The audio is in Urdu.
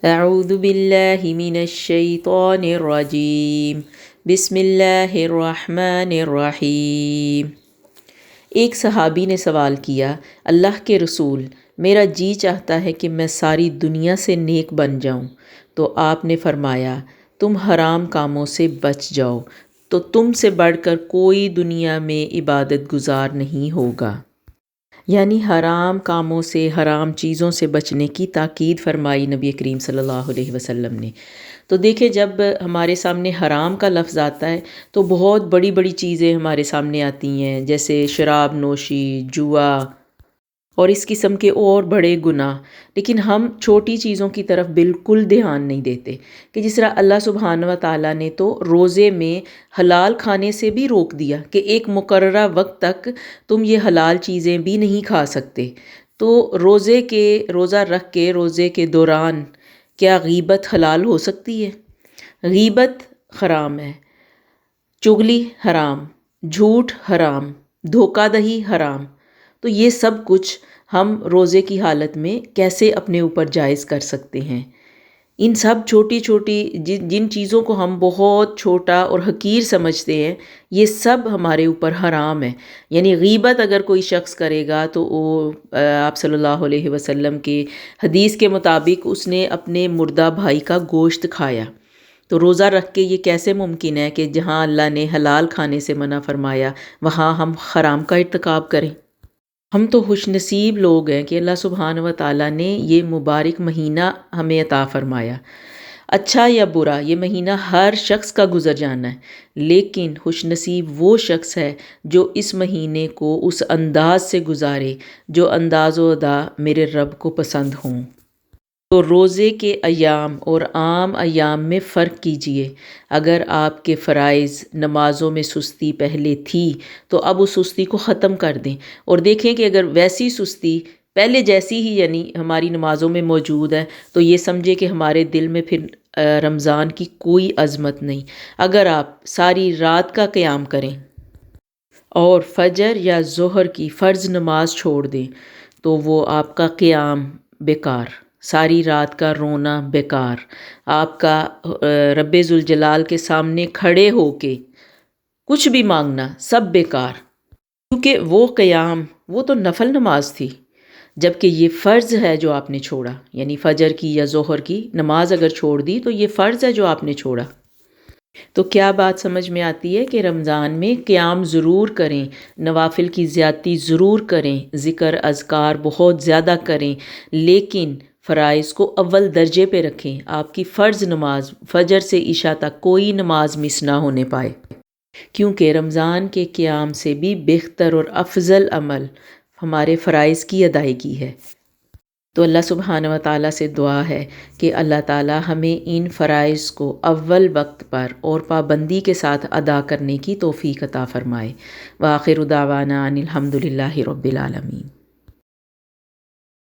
اعوذ باللہ من الشیطان الرجیم بسم اللہ الرحمن الرحیم۔ ایک صحابی نے سوال کیا، اللہ کے رسول، میرا جی چاہتا ہے کہ میں ساری دنیا سے نیک بن جاؤں، تو آپ نے فرمایا تم حرام کاموں سے بچ جاؤ، تو تم سے بڑھ کر کوئی دنیا میں عبادت گزار نہیں ہوگا۔ یعنی حرام کاموں سے، حرام چیزوں سے بچنے کی تاکید فرمائی نبی کریم صلی اللہ علیہ وسلم نے۔ تو دیکھیں، جب ہمارے سامنے حرام کا لفظ آتا ہے تو بہت بڑی بڑی چیزیں ہمارے سامنے آتی ہیں، جیسے شراب نوشی، جوا اور اس قسم کے اور بڑے گناہ، لیکن ہم چھوٹی چیزوں کی طرف بالکل دھیان نہیں دیتے کہ جس طرح اللہ سبحانہ و تعالیٰ نے تو روزے میں حلال کھانے سے بھی روک دیا کہ ایک مقررہ وقت تک تم یہ حلال چیزیں بھی نہیں کھا سکتے۔ تو روزہ رکھ کے روزے کے دوران کیا غیبت حلال ہو سکتی ہے؟ غیبت حرام ہے، چغلی حرام، جھوٹ حرام، دھوکہ دہی حرام۔ تو یہ سب کچھ ہم روزے کی حالت میں کیسے اپنے اوپر جائز کر سکتے ہیں؟ ان سب چھوٹی چھوٹی جن چیزوں کو ہم بہت چھوٹا اور حقیر سمجھتے ہیں، یہ سب ہمارے اوپر حرام ہے۔ یعنی غیبت اگر کوئی شخص کرے گا تو وہ آپ صلی اللہ علیہ وسلم کے حدیث کے مطابق اس نے اپنے مردہ بھائی کا گوشت کھایا۔ تو روزہ رکھ کے یہ کیسے ممکن ہے کہ جہاں اللہ نے حلال کھانے سے منع فرمایا وہاں ہم حرام کا ارتکاب کریں؟ ہم تو خوش نصیب لوگ ہیں کہ اللہ سبحانہ و تعالیٰ نے یہ مبارک مہینہ ہمیں عطا فرمایا۔ اچھا یا برا یہ مہینہ ہر شخص کا گزر جانا ہے، لیکن خوش نصیب وہ شخص ہے جو اس مہینے کو اس انداز سے گزارے جو انداز و ادا میرے رب کو پسند ہوں۔ تو روزے کے ایام اور عام ایام میں فرق کیجئے۔ اگر آپ کے فرائض نمازوں میں سستی پہلے تھی تو اب اس سستی کو ختم کر دیں، اور دیکھیں کہ اگر ویسی سستی پہلے جیسی ہی یعنی ہماری نمازوں میں موجود ہے تو یہ سمجھے کہ ہمارے دل میں پھر رمضان کی کوئی عظمت نہیں۔ اگر آپ ساری رات کا قیام کریں اور فجر یا ظہر کی فرض نماز چھوڑ دیں تو وہ آپ کا قیام بیکار، ساری رات کا رونا بیکار، آپ کا رب ذوالجلال کے سامنے کھڑے ہو کے کچھ بھی مانگنا سب بیکار، کیونکہ وہ قیام وہ تو نفل نماز تھی، جبکہ یہ فرض ہے جو آپ نے چھوڑا۔ یعنی فجر کی یا ظہر کی نماز اگر چھوڑ دی تو یہ فرض ہے جو آپ نے چھوڑا۔ تو کیا بات سمجھ میں آتی ہے کہ رمضان میں قیام ضرور کریں، نوافل کی زیادتی ضرور کریں، ذکر اذکار بہت زیادہ کریں، لیکن فرائض کو اول درجے پہ رکھیں۔ آپ کی فرض نماز فجر سے عشاء تک کوئی نماز مس نہ ہونے پائے، کیونکہ رمضان کے قیام سے بھی بہتر اور افضل عمل ہمارے فرائض کی ادائیگی ہے۔ تو اللہ سبحانہ و تعالیٰ سے دعا ہے کہ اللہ تعالیٰ ہمیں ان فرائض کو اول وقت پر اور پابندی کے ساتھ ادا کرنے کی توفیق عطا فرمائے۔ وآخر دعوانا ان الحمد للہ رب العالمین۔